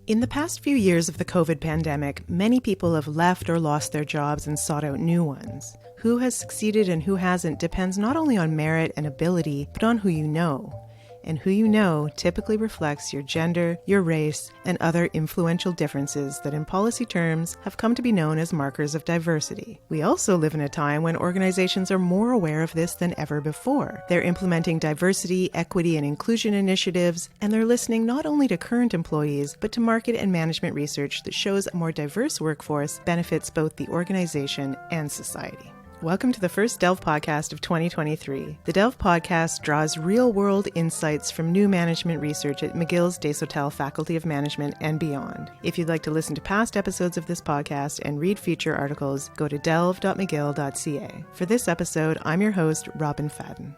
In the past few years of the COVID pandemic, many people have left or lost their jobs and sought out new ones. Who has succeeded and who hasn't depends not only on merit and ability, but on who you know. And who you know typically reflects your gender, your race, and other influential differences that in policy terms have come to be known as markers of diversity. We also live in a time when organizations are more aware of this than ever before. They're implementing diversity, equity, and inclusion initiatives, and they're listening not only to current employees, but to market and management research that shows a more diverse workforce benefits both the organization and society. Welcome to the first Delve podcast of 2023. The Delve podcast draws real-world insights from new management research at McGill's Desautels Faculty of Management and beyond. If you'd like to listen to past episodes of this podcast and read feature articles, go to delve.mcgill.ca. For this episode, I'm your host, Robin Fadden.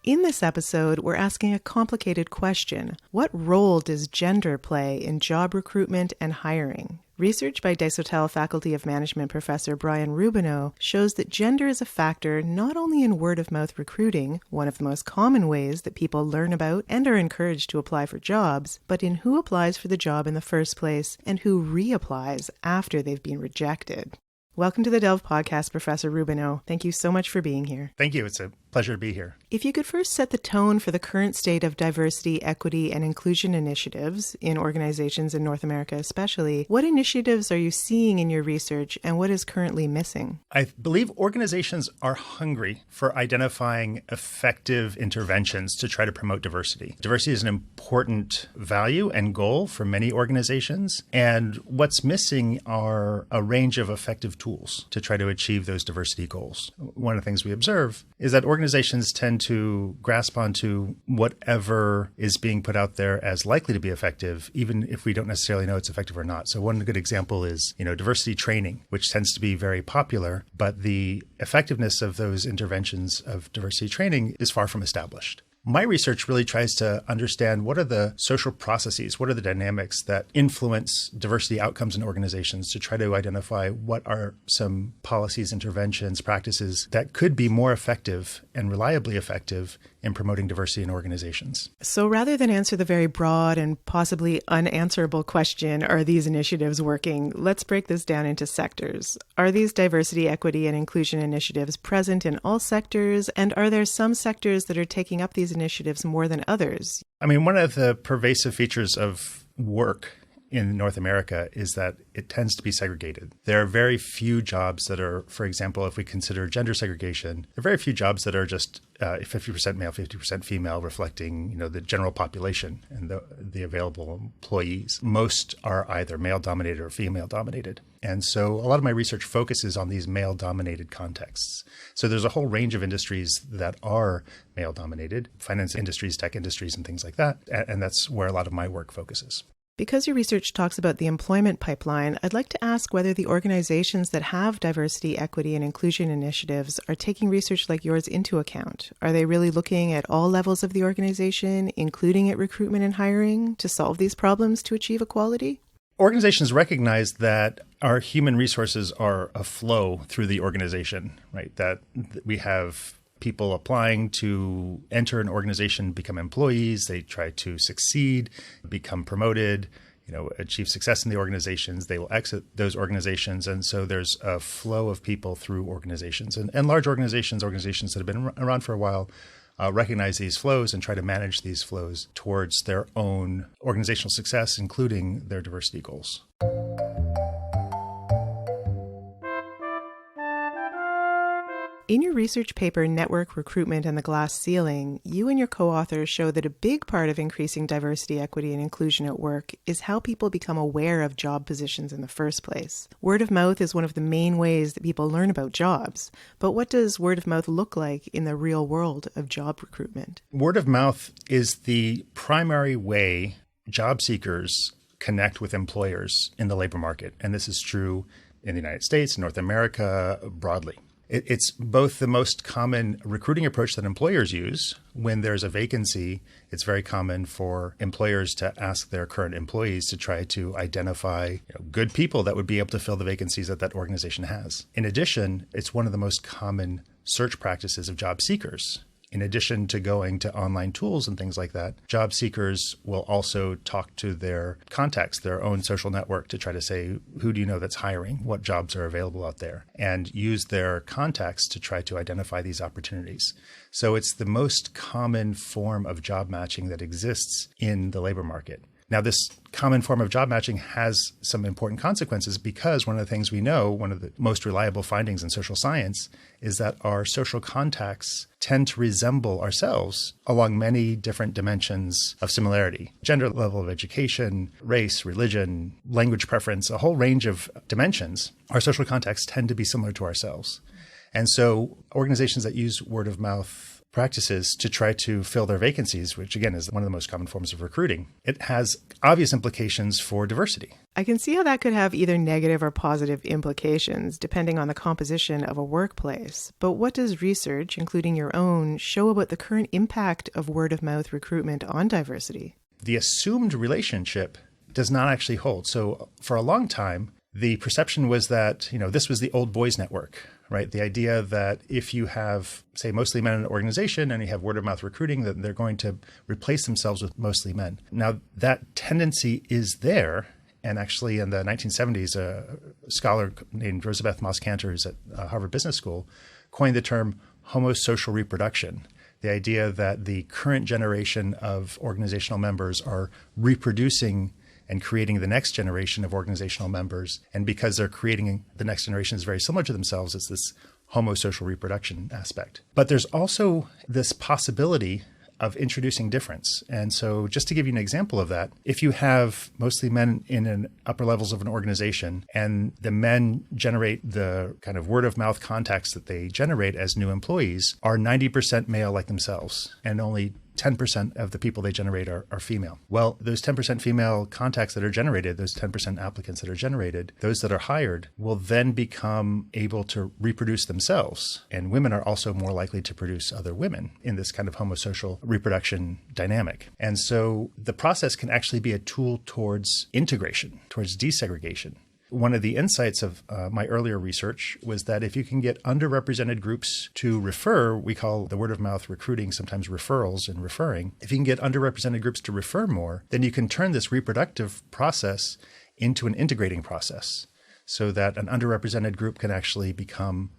In this episode, we're asking a complicated question. What role does gender play in job recruitment and hiring? Research by Desautels Faculty of Management Professor Brian Rubineau shows that gender is a factor not only in word-of-mouth recruiting, one of the most common ways that people learn about and are encouraged to apply for jobs, but in who applies for the job in the first place and who reapplies after they've been rejected. Welcome to the Delve podcast, Professor Rubineau. Thank you so much for being here. Thank you. It's a pleasure to be here. If you could first set the tone for the current state of diversity, equity, and inclusion initiatives in organizations in North America especially, what initiatives are you seeing in your research and what is currently missing? I believe organizations are hungry for identifying effective interventions to try to promote diversity. Diversity is an important value and goal for many organizations, and what's missing are a range of effective tools to try to achieve those diversity goals. One of the things we observe is that organizations tend to grasp onto whatever is being put out there as likely to be effective, even if we don't necessarily know it's effective or not. So one good example is, diversity training, which tends to be very popular, but the effectiveness of those interventions of diversity training is far from established. My research really tries to understand what are the social processes, what are the dynamics that influence diversity outcomes in organizations to try to identify what are some policies, interventions, practices that could be more effective and reliably effective in promoting diversity in organizations. So rather than answer the very broad and possibly unanswerable question, are these initiatives working? Let's break this down into sectors. Are these diversity, equity, and inclusion initiatives present in all sectors? And are there some sectors that are taking up these initiatives more than others? One of the pervasive features of work in North America is that it tends to be segregated. There are very few jobs that are, for example, if we consider gender segregation, there are very few jobs that are just 50% male, 50% female, reflecting, the general population and the available employees. Most are either male-dominated or female-dominated. And so a lot of my research focuses on these male-dominated contexts. So there's a whole range of industries that are male-dominated, finance industries, tech industries, and things like that. And that's where a lot of my work focuses. Because your research talks about the employment pipeline, I'd like to ask whether the organizations that have diversity, equity, and inclusion initiatives are taking research like yours into account. Are they really looking at all levels of the organization, including at recruitment and hiring, to solve these problems to achieve equality? Organizations recognize that our human resources are a flow through the organization, right? That we have people applying to enter an organization, become employees, they try to succeed, become promoted, achieve success in the organizations, they will exit those organizations. And so there's a flow of people through organizations. And large organizations that have been around for a while, recognize these flows and try to manage these flows towards their own organizational success, including their diversity goals. In your research paper, Network Recruitment and the Glass Ceiling, you and your co-authors show that a big part of increasing diversity, equity, and inclusion at work is how people become aware of job positions in the first place. Word of mouth is one of the main ways that people learn about jobs. But what does word of mouth look like in the real world of job recruitment? Word of mouth is the primary way job seekers connect with employers in the labor market. And this is true in the United States, North America, broadly. It's both the most common recruiting approach that employers use. When there's a vacancy, it's very common for employers to ask their current employees to try to identify good people that would be able to fill the vacancies that organization has. In addition, it's one of the most common search practices of job seekers. In addition to going to online tools and things like that, job seekers will also talk to their contacts, their own social network, to try to say, who do you know that's hiring? What jobs are available out there? And use their contacts to try to identify these opportunities. So it's the most common form of job matching that exists in the labor market. Now, this common form of job matching has some important consequences because one of the things we know, one of the most reliable findings in social science, is that our social contacts tend to resemble ourselves along many different dimensions of similarity. Gender, level of education, race, religion, language preference, a whole range of dimensions. Our social contacts tend to be similar to ourselves. And so organizations that use word of mouth practices to try to fill their vacancies, which again is one of the most common forms of recruiting, it has obvious implications for diversity. I can see how that could have either negative or positive implications depending on the composition of a workplace. But what does research, including your own, show about the current impact of word-of-mouth recruitment on diversity? The assumed relationship does not actually hold. So for a long time, the perception was that, this was the old boys network, right? The idea that if you have, say, mostly men in an organization and you have word of mouth recruiting, that they're going to replace themselves with mostly men. Now, that tendency is there. And actually, in the 1970s, a scholar named Rosabeth Moss-Kanter, who's at Harvard Business School, coined the term homosocial reproduction. The idea that the current generation of organizational members are reproducing and creating the next generation of organizational members. And because they're creating the next generation is very similar to themselves, it's this homosocial reproduction aspect. But there's also this possibility of introducing difference. And so just to give you an example of that, if you have mostly men in an upper levels of an organization and the men generate the kind of word of mouth contacts that they generate as new employees are 90% male like themselves, and only 10% of the people they generate are female. Well, those 10% female contacts that are generated, those 10% applicants that are generated, those that are hired will then become able to reproduce themselves. And women are also more likely to produce other women in this kind of homosocial reproduction dynamic. And so the process can actually be a tool towards integration, towards desegregation. One of the insights of my earlier research was that if you can get underrepresented groups to refer, we call the word of mouth recruiting sometimes referrals and referring. If you can get underrepresented groups to refer more, then you can turn this reproductive process into an integrating process so that an underrepresented group can actually become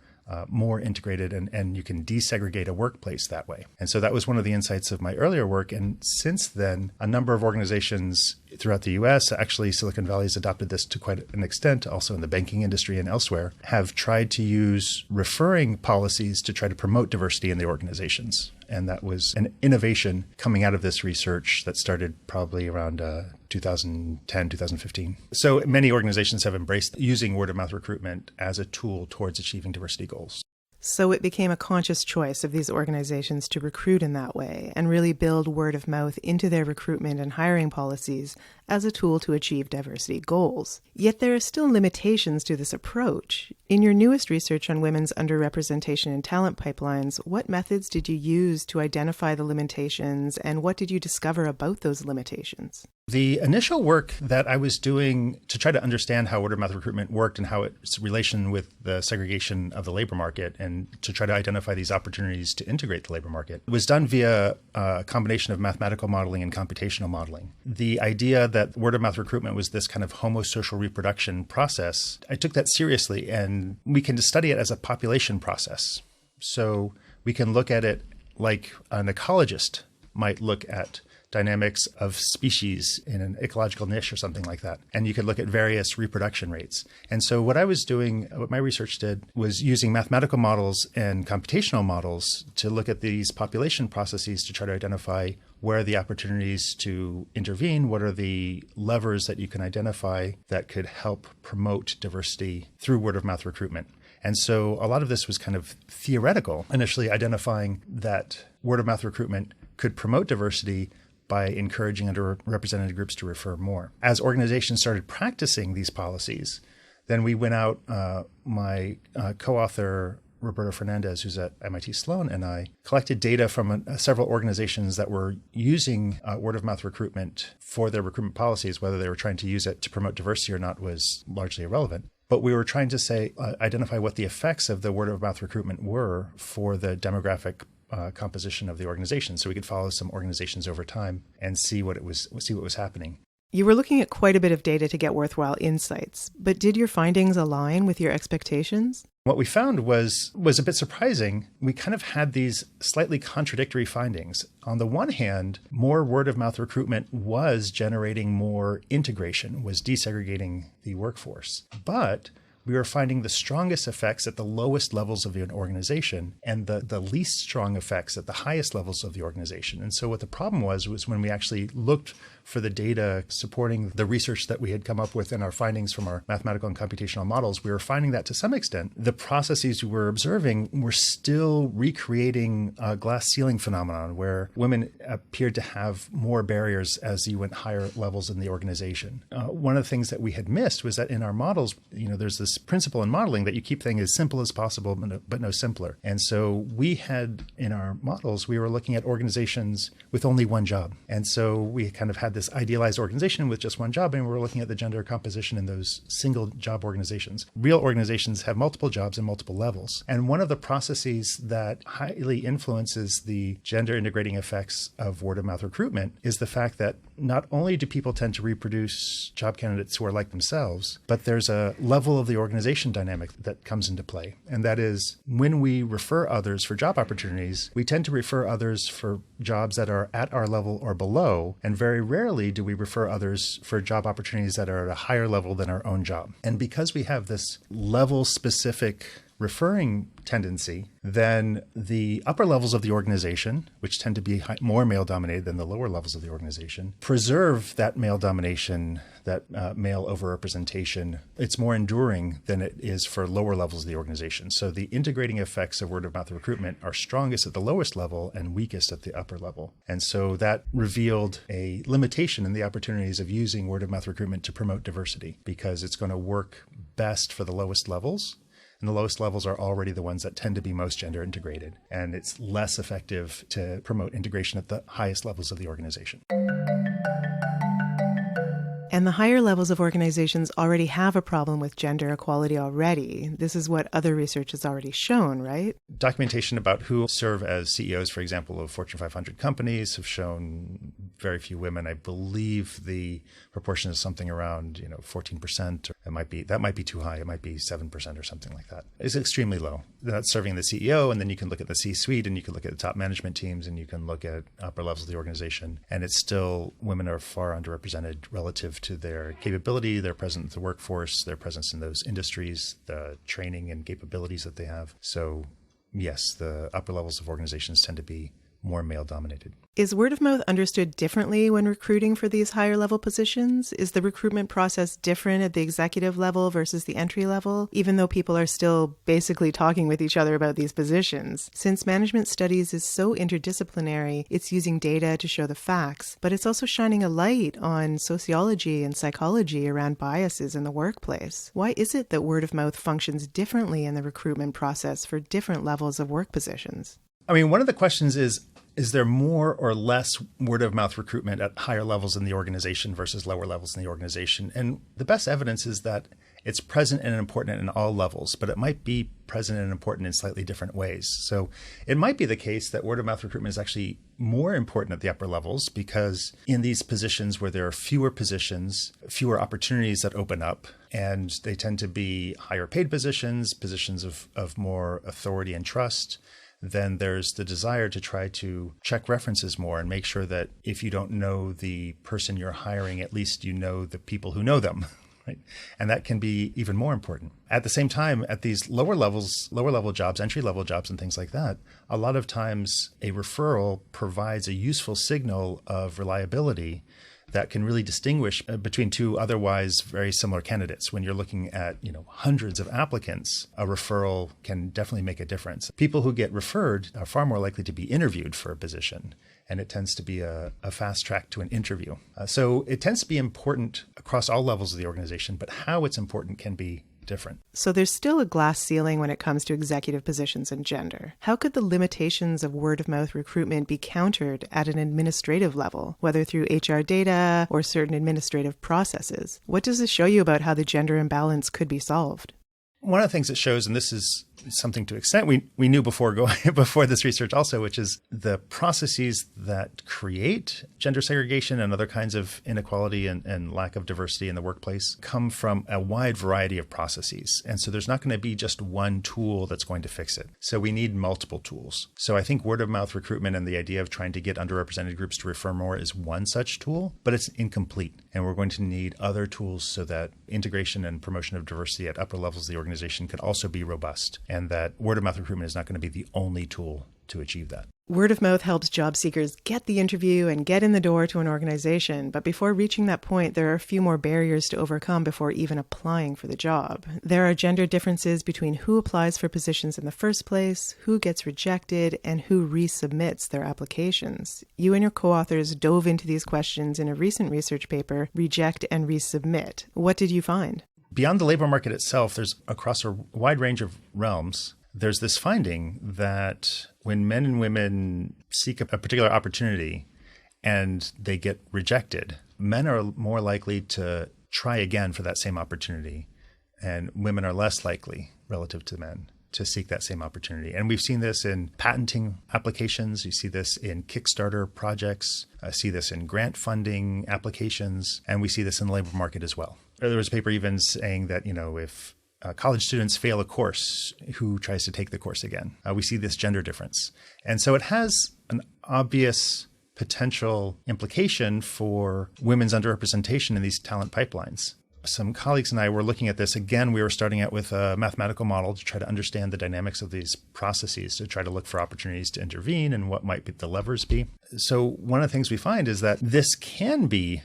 more integrated and you can desegregate a workplace that way. And so that was one of the insights of my earlier work. And since then, a number of organizations throughout the US, actually Silicon Valley has adopted this to quite an extent, also in the banking industry and elsewhere, have tried to use referring policies to try to promote diversity in the organizations. And that was an innovation coming out of this research that started probably around 2010, 2015. So many organizations have embraced using word of mouth recruitment as a tool towards achieving diversity goals. So it became a conscious choice of these organizations to recruit in that way and really build word of mouth into their recruitment and hiring policies as a tool to achieve diversity goals. Yet there are still limitations to this approach. In your newest research on women's underrepresentation in talent pipelines, what methods did you use to identify the limitations and what did you discover about those limitations? The initial work that I was doing to try to understand how word of mouth recruitment worked and how its relation with the segregation of the labor market and to try to identify these opportunities to integrate the labor market was done via a combination of mathematical modeling and computational modeling. The idea that word of mouth recruitment was this kind of homosocial reproduction process, I took that seriously, and we can study it as a population process. So we can look at it like an ecologist might look at dynamics of species in an ecological niche or something like that. And you could look at various reproduction rates. And so what I was doing, what my research did, was using mathematical models and computational models to look at these population processes to try to identify where are the opportunities to intervene, what are the levers that you can identify that could help promote diversity through word of mouth recruitment. And so a lot of this was kind of theoretical, initially identifying that word of mouth recruitment could promote diversity by encouraging underrepresented groups to refer more. As organizations started practicing these policies, then we went out, my co-author, Roberto Fernandez, who's at MIT Sloan, and I collected data from several organizations that were using word-of-mouth recruitment for their recruitment policies. Whether they were trying to use it to promote diversity or not was largely irrelevant. But we were trying to identify what the effects of the word-of-mouth recruitment were for the demographic composition of the organization, so we could follow some organizations over time and see what was happening. You were looking at quite a bit of data to get worthwhile insights, but did your findings align with your expectations? What we found was a bit surprising. We kind of had these slightly contradictory findings. On the one hand, more word-of-mouth recruitment was generating more integration, was desegregating the workforce. But we were finding the strongest effects at the lowest levels of an organization and the least strong effects at the highest levels of the organization. And so what the problem was when we actually looked for the data supporting the research that we had come up with in our findings from our mathematical and computational models, we were finding that to some extent, the processes we were observing were still recreating a glass ceiling phenomenon where women appeared to have more barriers as you went higher levels in the organization. One of the things that we had missed was that in our models, there's this principle in modeling that you keep things as simple as possible, but no simpler. And so we had in our models, we were looking at organizations with only one job. And so we kind of had this idealized organization with just one job, and we were looking at the gender composition in those single job organizations. Real organizations have multiple jobs and multiple levels. And one of the processes that highly influences the gender integrating effects of word-of-mouth recruitment is the fact that not only do people tend to reproduce job candidates who are like themselves, but there's a level of the organization dynamic that comes into play. And that is when we refer others for job opportunities, we tend to refer others for jobs that are at our level or below, and very rarely do we refer others for job opportunities that are at a higher level than our own job. And because we have this level-specific referring tendency, then the upper levels of the organization, which tend to be more male-dominated than the lower levels of the organization, preserve that male domination, that male overrepresentation. It's more enduring than it is for lower levels of the organization. So the integrating effects of word-of-mouth recruitment are strongest at the lowest level and weakest at the upper level. And so that revealed a limitation in the opportunities of using word-of-mouth recruitment to promote diversity, because it's going to work best for the lowest levels. And the lowest levels are already the ones that tend to be most gender integrated. And it's less effective to promote integration at the highest levels of the organization. And the higher levels of organizations already have a problem with gender equality already. This is what other research has already shown, right? Documentation about who serve as CEOs, for example, of Fortune 500 companies have shown very few women. I believe the proportion is something around 14%. That might be too high. It might be 7% or something like that. It's extremely low. That's serving the CEO, and then you can look at the C-suite, and you can look at the top management teams, and you can look at upper levels of the organization. And it's still, women are far underrepresented relative to their capability, their presence in the workforce, their presence in those industries, the training and capabilities that they have. So yes, the upper levels of organizations tend to be more male-dominated. Is word of mouth understood differently when recruiting for these higher level positions? Is the recruitment process different at the executive level versus the entry level, even though people are still basically talking with each other about these positions? Since management studies is so interdisciplinary, it's using data to show the facts, but it's also shining a light on sociology and psychology around biases in the workplace. Why is it that word of mouth functions differently in the recruitment process for different levels of work positions? One of the questions is there more or less word-of-mouth recruitment at higher levels in the organization versus lower levels in the organization? And the best evidence is that it's present and important in all levels, but it might be present and important in slightly different ways. So it might be the case that word-of-mouth recruitment is actually more important at the upper levels, because in these positions where there are fewer positions, fewer opportunities that open up, and they tend to be higher paid positions of more authority and trust, then there's the desire to try to check references more and make sure that if you don't know the person you're hiring, at least you know the people who know them, right? And that can be even more important. At the same time, at these lower level jobs, entry-level jobs and things like that, a lot of times a referral provides a useful signal of reliability that can really distinguish between two otherwise very similar candidates. When you're looking at hundreds of applicants, a referral can definitely make a difference. People who get referred are far more likely to be interviewed for a position, and it tends to be a fast track to an interview. So it tends to be important across all levels of the organization, but how it's important can be different. So there's still a glass ceiling when it comes to executive positions and gender. How could the limitations of word-of-mouth recruitment be countered at an administrative level, whether through HR data or certain administrative processes? What does this show you about how the gender imbalance could be solved? One of the things it shows, and this is something to extent we knew before before this research also, which is the processes that create gender segregation and other kinds of inequality and lack of diversity in the workplace come from a wide variety of processes. And so there's not going to be just one tool that's going to fix it. So we need multiple tools. So I think word of mouth recruitment and the idea of trying to get underrepresented groups to refer more is one such tool, but it's incomplete. And we're going to need other tools so that integration and promotion of diversity at upper levels of the organization could also be robust, and that word of mouth recruitment is not going to be the only tool to achieve that. Word of mouth helps job seekers get the interview and get in the door to an organization. But before reaching that point, there are a few more barriers to overcome before even applying for the job. There are gender differences between who applies for positions in the first place, who gets rejected, and who resubmits their applications. You and your co-authors dove into these questions in a recent research paper, Reject and Resubmit. What did you find? Beyond the labor market itself, there's across a wide range of realms, there's this finding that when men and women seek a particular opportunity and they get rejected, men are more likely to try again for that same opportunity, and women are less likely relative to men to seek that same opportunity. And we've seen this in patenting applications. You see this in Kickstarter projects. I see this in grant funding applications. And we see this in the labor market as well. There was a paper even saying that, if college students fail a course, who tries to take the course again? We see this gender difference. And so it has an obvious potential implication for women's underrepresentation in these talent pipelines. Some colleagues and I were looking at this. Again, we were starting out with a mathematical model to try to understand the dynamics of these processes, to try to look for opportunities to intervene and what might the levers be. So one of the things we find is that this can be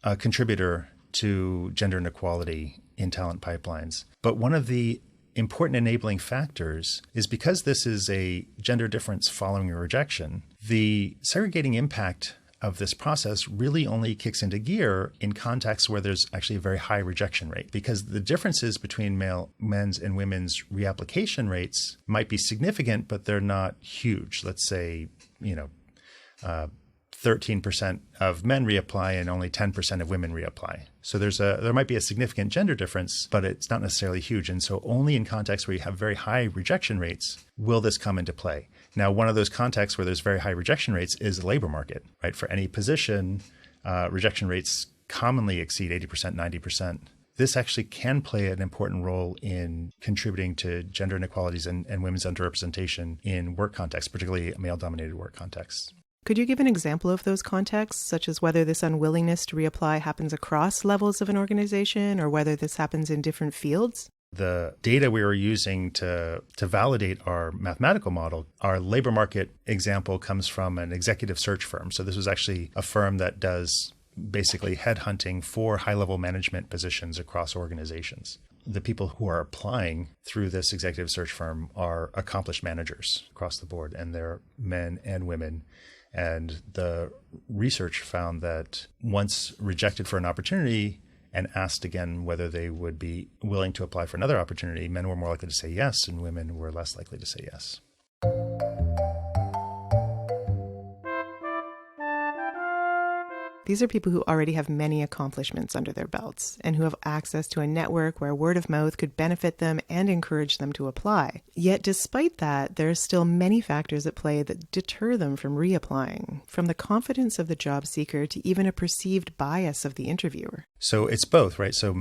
a contributor to gender inequality in talent pipelines. But one of the important enabling factors is because this is a gender difference following a rejection, the segregating impact of this process really only kicks into gear in contexts where there's actually a very high rejection rate, because the differences between men's and women's reapplication rates might be significant, but they're not huge. Let's say, 13% of men reapply and only 10% of women reapply. So there might be a significant gender difference, but it's not necessarily huge. And so only in contexts where you have very high rejection rates will this come into play. Now, one of those contexts where there's very high rejection rates is the labor market, right? For any position, rejection rates commonly exceed 80%, 90%. This actually can play an important role in contributing to gender inequalities and women's underrepresentation in work contexts, particularly male-dominated work contexts. Could you give an example of those contexts, such as whether this unwillingness to reapply happens across levels of an organization or whether this happens in different fields? The data we were using to validate our mathematical model, our labor market example comes from an executive search firm. So this was actually a firm that does basically headhunting for high-level management positions across organizations. The people who are applying through this executive search firm are accomplished managers across the board, and they're men and women. And the research found that once rejected for an opportunity and asked again whether they would be willing to apply for another opportunity, men were more likely to say yes, and women were less likely to say yes. These are people who already have many accomplishments under their belts and who have access to a network where word of mouth could benefit them and encourage them to apply. Yet despite that, there are still many factors at play that deter them from reapplying, from the confidence of the job seeker to even a perceived bias of the interviewer. So it's both, right? So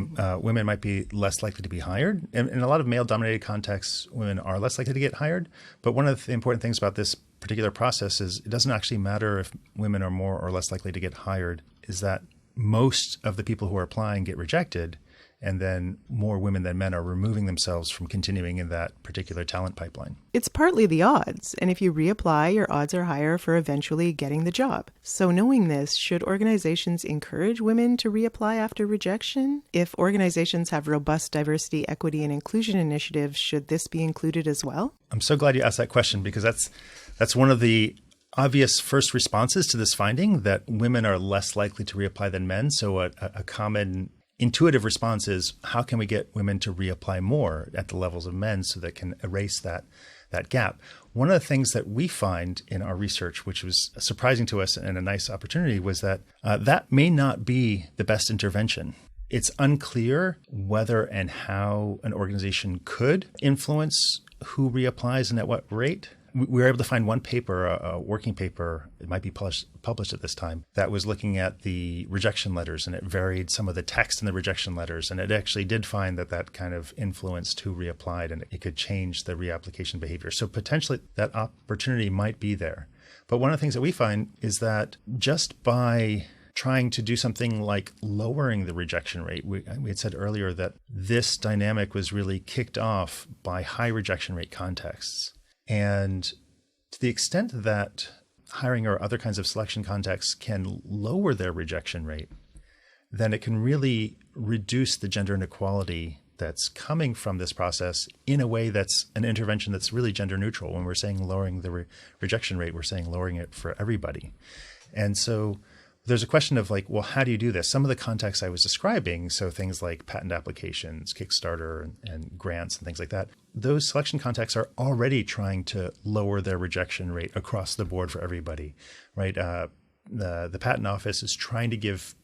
women might be less likely to be hired. In a lot of male-dominated contexts, women are less likely to get hired. But one of the important things about this particular process is it doesn't actually matter if women are more or less likely to get hired, is that most of the people who are applying get rejected, and then more women than men are removing themselves from continuing in that particular talent pipeline. It's partly the odds, and if you reapply, your odds are higher for eventually getting the job. So knowing this, should organizations encourage women to reapply after rejection? If organizations have robust diversity, equity, and inclusion initiatives, should this be included as well? I'm so glad you asked that question, because that's one of the obvious first responses to this finding, that women are less likely to reapply than men. So a common intuitive response is, how can we get women to reapply more at the levels of men so that can erase that gap? One of the things that we find in our research, which was surprising to us and a nice opportunity, was that that may not be the best intervention. It's unclear whether and how an organization could influence who reapplies and at what rate. We were able to find one paper, a working paper, it might be published at this time, that was looking at the rejection letters, and it varied some of the text in the rejection letters. And it actually did find that kind of influenced who reapplied, and it could change the reapplication behavior. So potentially that opportunity might be there. But one of the things that we find is that just by trying to do something like lowering the rejection rate, we had said earlier that this dynamic was really kicked off by high rejection rate contexts. And to the extent that hiring or other kinds of selection contexts can lower their rejection rate, then it can really reduce the gender inequality that's coming from this process in a way that's an intervention that's really gender neutral. When we're saying lowering the rejection rate, we're saying lowering it for everybody. And so there's a question of like, well, how do you do this? Some of the contexts I was describing, so things like patent applications, Kickstarter, and grants and things like that, those selection contexts are already trying to lower their rejection rate across the board for everybody, right? The patent office is trying to give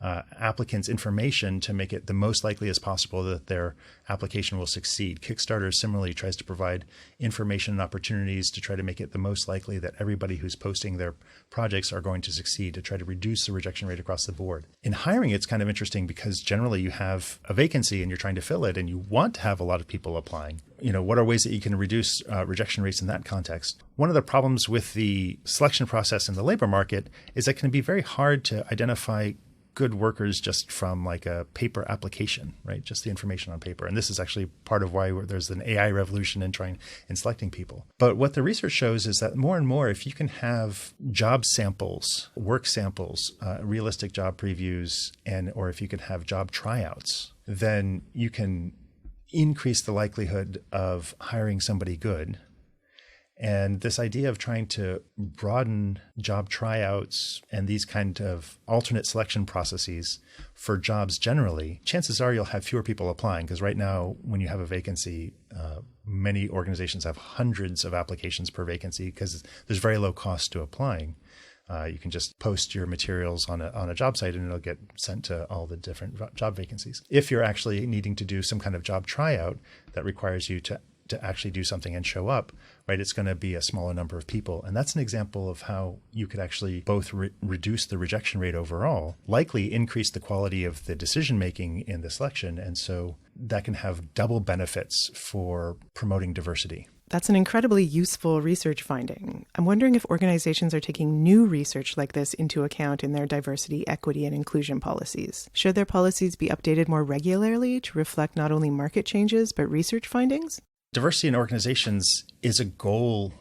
applicants information to make it the most likely as possible that their application will succeed. Kickstarter similarly tries to provide information and opportunities to try to make it the most likely that everybody who's posting their projects are going to succeed, to try to reduce the rejection rate across the board. In hiring, it's kind of interesting because generally you have a vacancy and you're trying to fill it and you want to have a lot of people applying. What are ways that you can reduce rejection rates in that context? One of the problems with the selection process in the labor market is that it can be very hard to identify good workers just from like a paper application, right? Just the information on paper. And this is actually part of why there's an AI revolution in selecting people. But what the research shows is that more and more, if you can have job samples, work samples, realistic job previews, or if you can have job tryouts, then you can increase the likelihood of hiring somebody good. And this idea of trying to broaden job tryouts and these kind of alternate selection processes for jobs generally, chances are you'll have fewer people applying, because right now when you have a vacancy, many organizations have hundreds of applications per vacancy because there's very low cost to applying. You can just post your materials on a job site and it'll get sent to all the different job vacancies. If you're actually needing to do some kind of job tryout that requires you to actually do something and show up, right, it's going to be a smaller number of people. And that's an example of how you could actually both reduce the rejection rate overall, likely increase the quality of the decision-making in the selection. And so that can have double benefits for promoting diversity. That's an incredibly useful research finding. I'm wondering if organizations are taking new research like this into account in their diversity, equity, and inclusion policies. Should their policies be updated more regularly to reflect not only market changes, but research findings? Diversity in organizations is a goal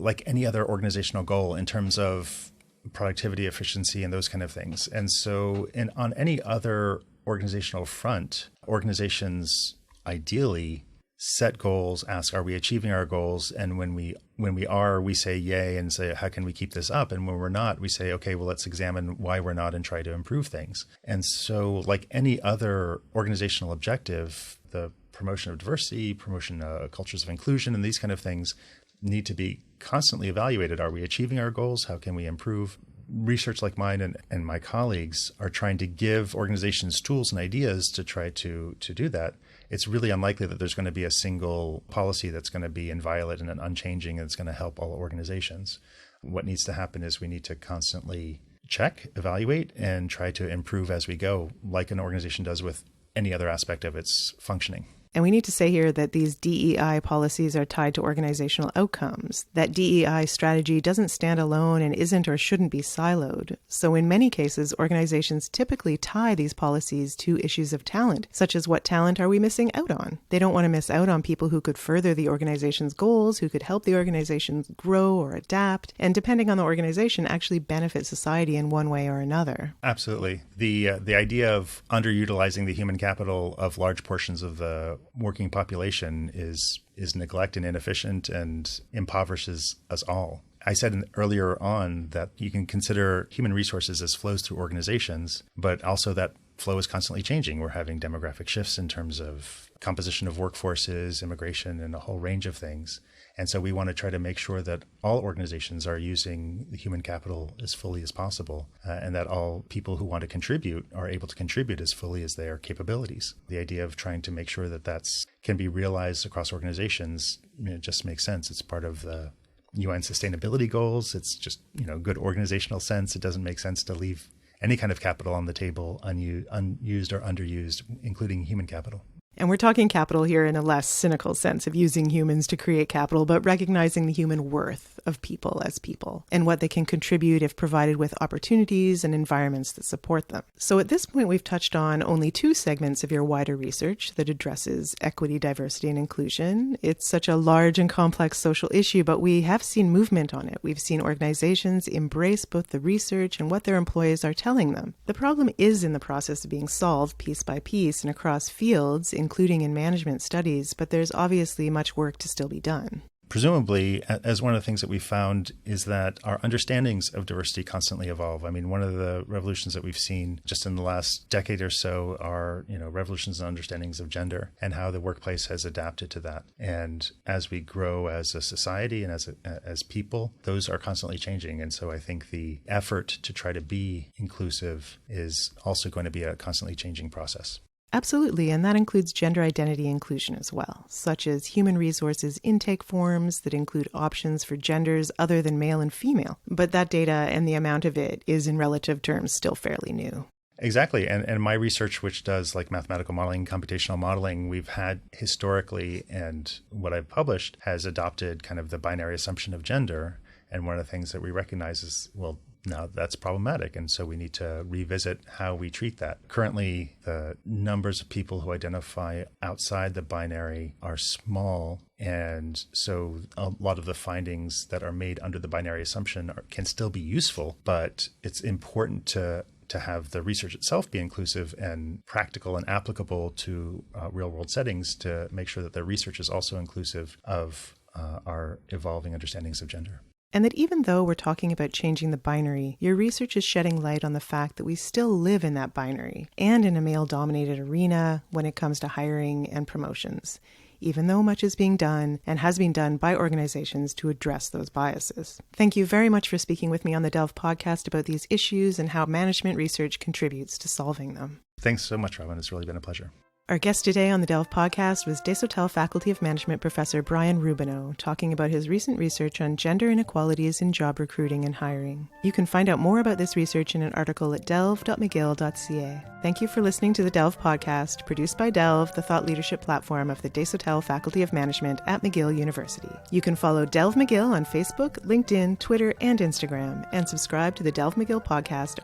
like any other organizational goal in terms of productivity, efficiency, and those kind of things. And so on any other organizational front, organizations ideally set goals, ask, are we achieving our goals? And when we are, we say yay and say, how can we keep this up? And when we're not, we say, okay, well, let's examine why we're not and try to improve things. And so like any other organizational objective, the promotion of diversity, promotion of cultures of inclusion, and these kind of things need to be constantly evaluated. Are we achieving our goals? How can we improve? Research like mine and my colleagues are trying to give organizations tools and ideas to try to do that. It's really unlikely that there's going to be a single policy that's going to be inviolate and unchanging and it's going to help all organizations. What needs to happen is we need to constantly check, evaluate, and try to improve as we go, like an organization does with any other aspect of its functioning. And we need to say here that these DEI policies are tied to organizational outcomes. That DEI strategy doesn't stand alone and isn't or shouldn't be siloed. So in many cases, organizations typically tie these policies to issues of talent, such as what talent are we missing out on? They don't want to miss out on people who could further the organization's goals, who could help the organization grow or adapt, and depending on the organization, actually benefit society in one way or another. Absolutely. The idea of underutilizing the human capital of large portions of the working population is neglect and inefficient and impoverishes us all. I said earlier on that you can consider human resources as flows through organizations, but also that flow is constantly changing. We're having demographic shifts in terms of composition of workforces, immigration, and a whole range of things. And so we want to try to make sure that all organizations are using the human capital as fully as possible, and that all people who want to contribute are able to contribute as fully as their capabilities. The idea of trying to make sure that that's can be realized across organizations, just makes sense. It's part of the UN sustainability goals. It's just, good organizational sense. It doesn't make sense to leave any kind of capital on the table unused or underused, including human capital. And we're talking capital here in a less cynical sense of using humans to create capital, but recognizing the human worth of people as people and what they can contribute if provided with opportunities and environments that support them. So at this point, we've touched on only 2 segments of your wider research that addresses equity, diversity, and inclusion. It's such a large and complex social issue, but we have seen movement on it. We've seen organizations embrace both the research and what their employees are telling them. The problem is in the process of being solved piece by piece and across fields, including in management studies, but there's obviously much work to still be done. Presumably, as one of the things that we found is that our understandings of diversity constantly evolve. I mean, one of the revolutions that we've seen just in the last decade or so are, revolutions in understandings of gender and how the workplace has adapted to that. And as we grow as a society and as people, those are constantly changing. And so I think the effort to try to be inclusive is also going to be a constantly changing process. Absolutely, and that includes gender identity inclusion as well, such as human resources intake forms that include options for genders other than male and female. But that data and the amount of it is in relative terms still fairly new. Exactly. And my research, which does like mathematical modeling, computational modeling, we've had historically, and what I've published has adopted kind of the binary assumption of gender. And one of the things that we recognize is, well, now that's problematic. And so we need to revisit how we treat that. Currently, the numbers of people who identify outside the binary are small. And so a lot of the findings that are made under the binary assumption can still be useful, but it's important to have the research itself be inclusive and practical and applicable to real world settings to make sure that the research is also inclusive of our evolving understandings of gender. And that even though we're talking about changing the binary, your research is shedding light on the fact that we still live in that binary and in a male-dominated arena when it comes to hiring and promotions, even though much is being done and has been done by organizations to address those biases. Thank you very much for speaking with me on the Delve podcast about these issues and how management research contributes to solving them. Thanks so much, Robin. It's really been a pleasure. Our guest today on the Delve podcast was Desautels Faculty of Management Professor Brian Rubineau, talking about his recent research on gender inequalities in job recruiting and hiring. You can find out more about this research in an article at delve.mcgill.ca. Thank you for listening to the Delve podcast, produced by Delve, the thought leadership platform of the Desautels Faculty of Management at McGill University. You can follow Delve McGill on Facebook, LinkedIn, Twitter, and Instagram, and subscribe to the Delve McGill podcast